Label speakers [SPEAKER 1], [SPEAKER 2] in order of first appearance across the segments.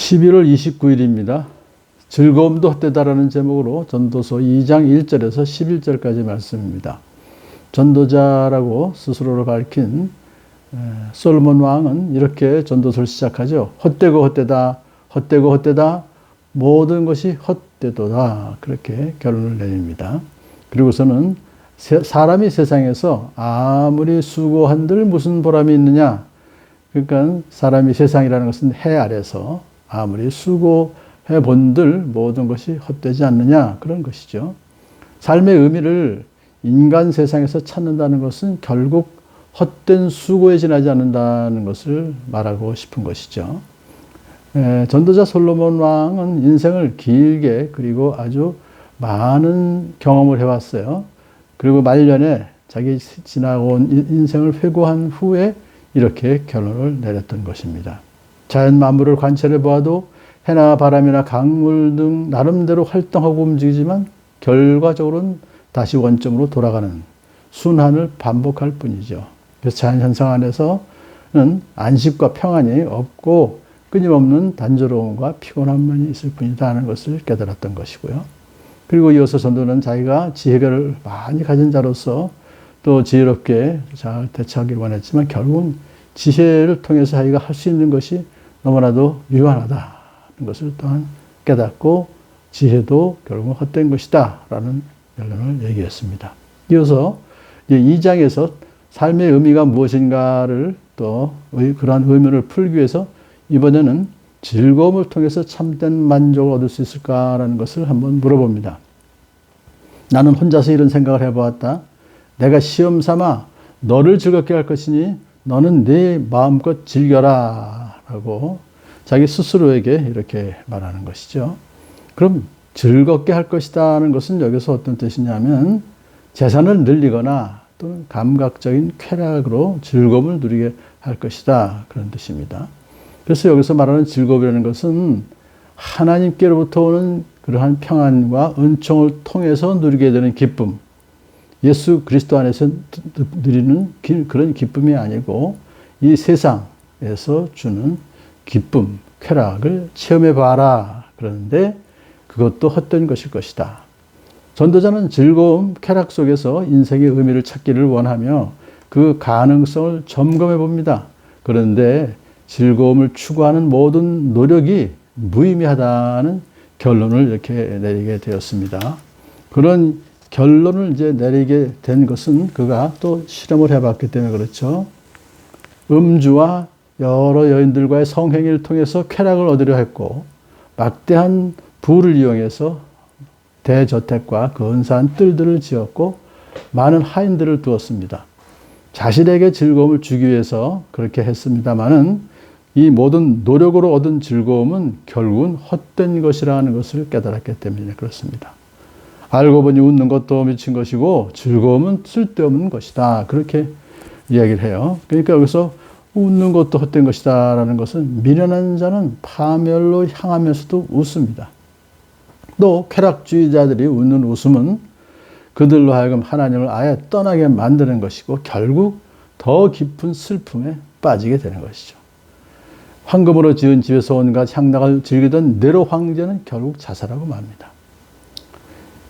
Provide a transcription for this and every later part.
[SPEAKER 1] 11월 29일입니다. 즐거움도 헛되다라는 제목으로 전도서 2장 1절에서 11절까지 말씀입니다. 전도자라고 스스로를 밝힌 솔로몬 왕은 이렇게 전도서를 시작하죠. 헛되고 헛되다, 헛되고 헛되다, 모든 것이 헛되도다. 그렇게 결론을 내립니다. 그리고서는 사람이 세상에서 아무리 수고한들 무슨 보람이 있느냐. 그러니까 사람이 세상이라는 것은 해 아래서 아무리 수고해 본들 모든 것이 헛되지 않느냐. 그런 것이죠. 삶의 의미를 인간 세상에서 찾는다는 것은 결국 헛된 수고에 지나지 않는다는 것을 말하고 싶은 것이죠. 전도자 솔로몬 왕은 인생을 길게 그리고 아주 많은 경험을 해왔어요. 그리고 말년에 자기 지나온 인생을 회고한 후에 이렇게 결론을 내렸던 것입니다. 자연 만물을 관찰해 보아도 해나 바람이나 강물 등 나름대로 활동하고 움직이지만 결과적으로는 다시 원점으로 돌아가는 순환을 반복할 뿐이죠. 그래서 자연 현상 안에서는 안식과 평안이 없고 끊임없는 단조로움과 피곤함만이 있을 뿐이다 하는 것을 깨달았던 것이고요. 그리고 이어서 전도는 자기가 지혜를 많이 가진 자로서 또 지혜롭게 잘 대처하길 원했지만 결국은 지혜를 통해서 자기가 할 수 있는 것이 너무나도 유한하다는 것을 또한 깨닫고 지혜도 결국은 헛된 것이다 라는 결론을 얘기했습니다. 이어서 2장에서 삶의 의미가 무엇인가를 또 그러한 의문을 풀기 위해서 이번에는 즐거움을 통해서 참된 만족을 얻을 수 있을까라는 것을 한번 물어봅니다. 나는 혼자서 이런 생각을 해보았다. 내가 시험 삼아 너를 즐겁게 할 것이니 너는 네 마음껏 즐겨라 라고 자기 스스로에게 이렇게 말하는 것이죠. 그럼 즐겁게 할 것이다는 것은 여기서 어떤 뜻이냐면 재산을 늘리거나 또는 감각적인 쾌락으로 즐거움을 누리게 할 것이다 그런 뜻입니다. 그래서 여기서 말하는 즐거움이라는 것은 하나님께로부터 오는 그러한 평안과 은총을 통해서 누리게 되는 기쁨, 예수 그리스도 안에서 누리는 그런 기쁨이 아니고 이 세상에서 주는 기쁨, 쾌락을 체험해 봐라. 그러는데 그것도 헛된 것일 것이다. 전도자는 즐거움, 쾌락 속에서 인생의 의미를 찾기를 원하며 그 가능성을 점검해 봅니다. 그런데 즐거움을 추구하는 모든 노력이 무의미하다는 결론을 이렇게 내리게 되었습니다. 그런 결론을 이제 내리게 된 것은 그가 또 실험을 해봤기 때문에 그렇죠. 음주와 여러 여인들과의 성행위를 통해서 쾌락을 얻으려 했고 막대한 부를 이용해서 대저택과 근사한 뜰들을 지었고 많은 하인들을 두었습니다. 자신에게 즐거움을 주기 위해서 그렇게 했습니다마는 이 모든 노력으로 얻은 즐거움은 결국은 헛된 것이라는 것을 깨달았기 때문에 그렇습니다. 알고 보니 웃는 것도 미친 것이고 즐거움은 쓸데없는 것이다. 그렇게 이야기를 해요. 그러니까 여기서 웃는 것도 헛된 것이다 라는 것은 미련한 자는 파멸로 향하면서도 웃습니다. 또 쾌락주의자들이 웃는 웃음은 그들로 하여금 하나님을 아예 떠나게 만드는 것이고 결국 더 깊은 슬픔에 빠지게 되는 것이죠. 황금으로 지은 집에서 온갖 향락을 즐기던 네로 황제는 결국 자살하고 맙니다.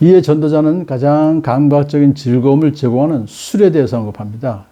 [SPEAKER 1] 이에 전도자는 가장 감각적인 즐거움을 제공하는 술에 대해서 언급합니다.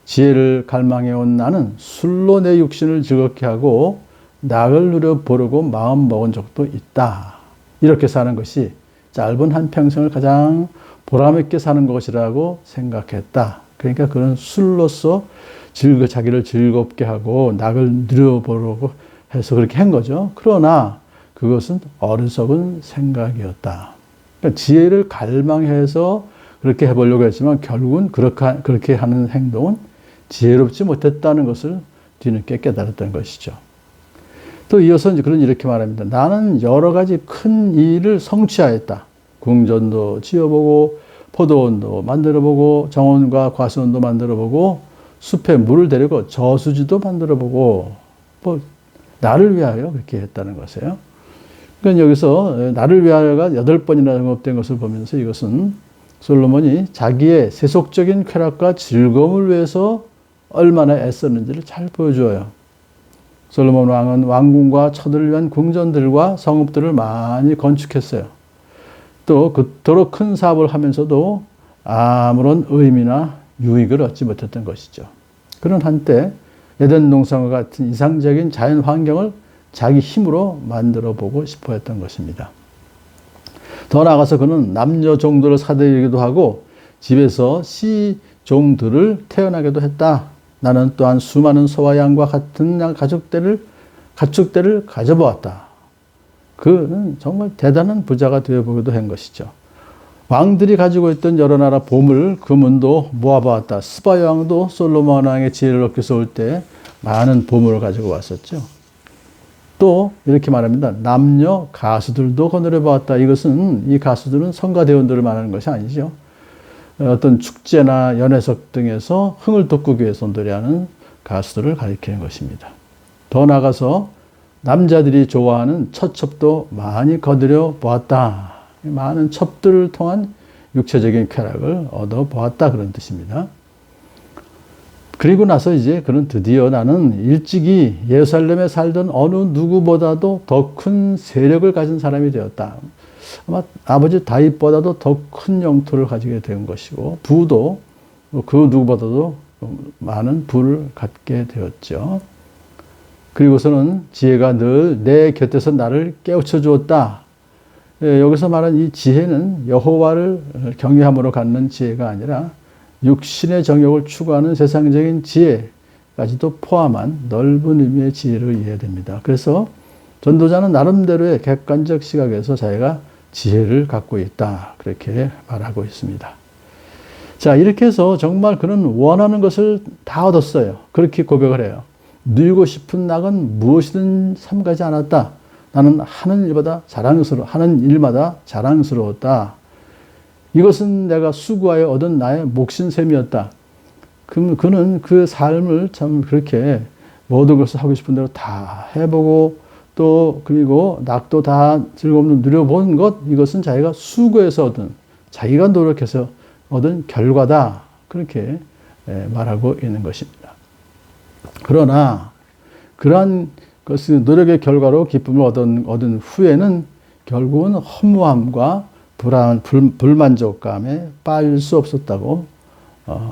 [SPEAKER 1] 지혜를 갈망해온 나는 술로 내 육신을 즐겁게 하고 낙을 누려보려고 마음 먹은 적도 있다. 이렇게 사는 것이 짧은 한평생을 가장 보람있게 사는 것이라고 생각했다. 그러니까 그런 술로서 자기를 즐겁게 하고 낙을 누려보려고 해서 그렇게 한 거죠. 그러나 그것은 어리석은 생각이었다. 그러니까 지혜를 갈망해서 그렇게 해보려고 했지만 결국은 그렇게 하는 행동은 지혜롭지 못했다는 것을 뒤늦게 깨달았던 것이죠. 또 이어서 이렇게 말합니다. 나는 여러 가지 큰 일을 성취하였다. 궁전도 지어보고 포도원도 만들어보고 정원과 과수원도 만들어보고 숲에 물을 데리고 저수지도 만들어보고 나를 위하여 그렇게 했다는 것이에요. 그러니까 여기서 나를 위하여가 8번이나 언급된 것을 보면서 이것은 솔로몬이 자기의 세속적인 쾌락과 즐거움을 위해서 얼마나 애썼는지를 잘 보여줘요. 솔로몬 왕은 왕궁과 처들을 위한 궁전들과 성읍들을 많이 건축했어요. 또 그토록 큰 사업을 하면서도 아무런 의미나 유익을 얻지 못했던 것이죠. 그런 한때 에덴 동산과 같은 이상적인 자연 환경을 자기 힘으로 만들어 보고 싶어 했던 것입니다. 더 나아가서 그는 남녀 종들을 사들이기도 하고 집에서 시종들을 태어나게도 했다. 나는 또한 수많은 소와 양과 같은 가축들을 가져보았다. 그는 정말 대단한 부자가 되어보기도 한 것이죠. 왕들이 가지고 있던 여러 나라 보물, 금은도 모아보았다. 스바 왕도 솔로몬 왕의 지혜를 얻기 위해서 올 때 많은 보물을 가지고 왔었죠. 또 이렇게 말합니다. 남녀 가수들도 거느려보았다. 이것은 이 가수들은 성가대원들을 말하는 것이 아니죠. 어떤 축제나 연회석 등에서 흥을 돋구기 위해서 노래하는 가수들을 가리키는 것입니다. 더 나아가서 남자들이 좋아하는 첩도 많이 거느려 보았다. 많은 첩들을 통한 육체적인 쾌락을 얻어 보았다. 그런 뜻입니다. 그리고 나서 이제 그는 드디어 나는 일찍이 예루살렘에 살던 어느 누구보다도 더 큰 세력을 가진 사람이 되었다. 아마 아버지 다윗보다도 더 큰 영토를 가지게 된 것이고 부도 그 누구보다도 많은 부를 갖게 되었죠. 그리고서는 지혜가 늘 내 곁에서 나를 깨우쳐 주었다. 여기서 말한 이 지혜는 여호와를 경외함으로 갖는 지혜가 아니라 육신의 정욕을 추구하는 세상적인 지혜까지도 포함한 넓은 의미의 지혜를 이해해야 됩니다. 그래서 전도자는 나름대로의 객관적 시각에서 자기가 지혜를 갖고 있다. 그렇게 말하고 있습니다. 자, 이렇게 해서 정말 그는 원하는 것을 다 얻었어요. 그렇게 고백을 해요. 누리고 싶은 낙은 무엇이든 삼가지 않았다. 나는 하는 일마다 자랑스러웠다. 이것은 내가 수고하여 얻은 나의 몫인 셈이었다. 그는 그 삶을 참 그렇게 모든 것을 하고 싶은 대로 다 해보고 또 그리고 낙도 다 즐거움도 누려본 것, 이것은 자기가 수고해서 얻은, 자기가 노력해서 얻은 결과다. 그렇게 말하고 있는 것입니다. 그러나 그러한 것은 노력의 결과로 기쁨을 얻은 후에는 결국은 허무함과 불만족감에 빠질 수 없었다고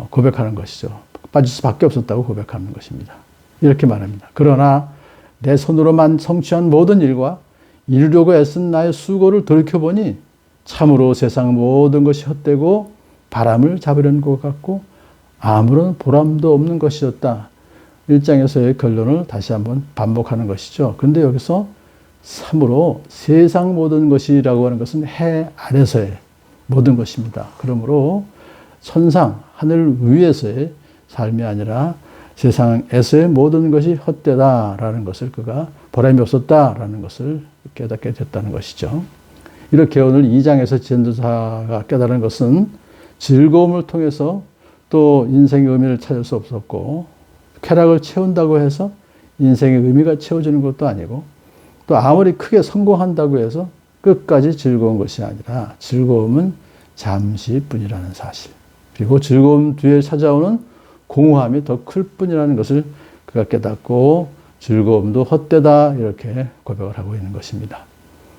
[SPEAKER 1] 고백하는 것이죠. 빠질 수밖에 없었다고 고백하는 것입니다. 이렇게 말합니다. 그러나 내 손으로만 성취한 모든 일과 이루려고 애쓴 나의 수고를 돌이켜보니 참으로 세상 모든 것이 헛되고 바람을 잡으려는 것 같고 아무런 보람도 없는 것이었다. 1장에서의 결론을 다시 한번 반복하는 것이죠. 그런데 여기서 참으로 세상 모든 것이라고 하는 것은 해 아래서의 모든 것입니다. 그러므로 천상, 하늘 위에서의 삶이 아니라 세상에서의 모든 것이 헛되다라는 것을 그가 보람이 없었다라는 것을 깨닫게 됐다는 것이죠. 이렇게 오늘 2장에서 전도사가 깨달은 것은 즐거움을 통해서 또 인생의 의미를 찾을 수 없었고 쾌락을 채운다고 해서 인생의 의미가 채워지는 것도 아니고 또 아무리 크게 성공한다고 해서 끝까지 즐거운 것이 아니라 즐거움은 잠시뿐이라는 사실. 그리고 즐거움 뒤에 찾아오는 공허함이 더 클 뿐이라는 것을 그가 깨닫고 즐거움도 헛되다 이렇게 고백을 하고 있는 것입니다.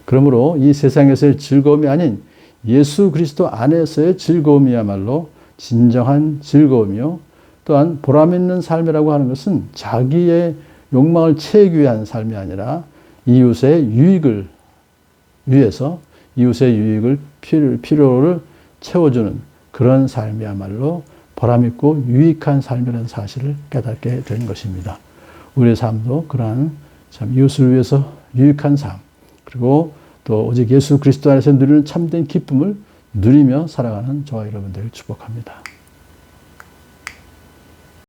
[SPEAKER 1] 그러므로 이 세상에서의 즐거움이 아닌 예수 그리스도 안에서의 즐거움이야말로 진정한 즐거움이요. 또한 보람 있는 삶이라고 하는 것은 자기의 욕망을 채우기 위한 삶이 아니라 이웃의 유익을 위해서 이웃의 유익을 필요를 채워주는 그런 삶이야말로 보람있고 유익한 삶이라는 사실을 깨닫게 된 것입니다. 우리의 삶도 그러한 참 이웃을 위해서 유익한 삶 그리고 또 오직 예수 그리스도 안에서 누리는 참된 기쁨을 누리며 살아가는 저와 여러분들을 축복합니다.